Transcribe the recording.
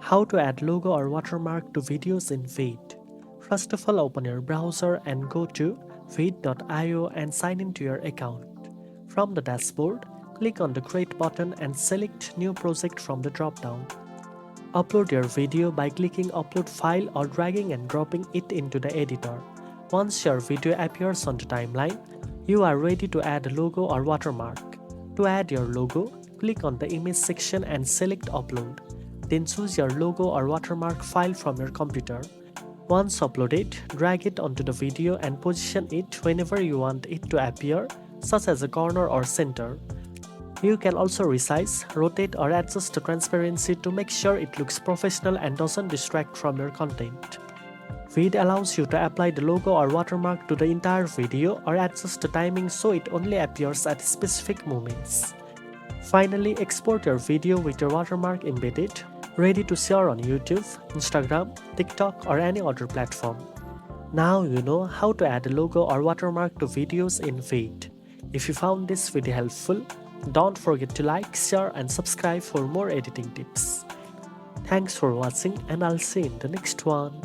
How to add logo or watermark to videos in Veed. First of all, open your browser and go to veed.io and sign into your account. From the dashboard, click on the Create button and select New Project from the drop-down. Upload your video by clicking Upload File or dragging and dropping it into the editor. Once your video appears on the timeline, you are ready to add a logo or watermark. To add your logo, click on the Image section and select Upload. Then choose your logo or watermark file from your computer. Once uploaded, drag it onto the video and position it whenever you want it to appear, such as a corner or center. You can also resize, rotate or adjust the transparency to make sure it looks professional and doesn't distract from your content. Veed allows you to apply the logo or watermark to the entire video or adjust the timing so it only appears at specific moments. Finally, export your video with your watermark embedded, ready to share on YouTube, Instagram, TikTok or any other platform. Now you know how to add a logo or watermark to videos in Veed. If you found this video helpful, don't forget to like, share and subscribe for more editing tips. Thanks for watching and I'll see you in the next one.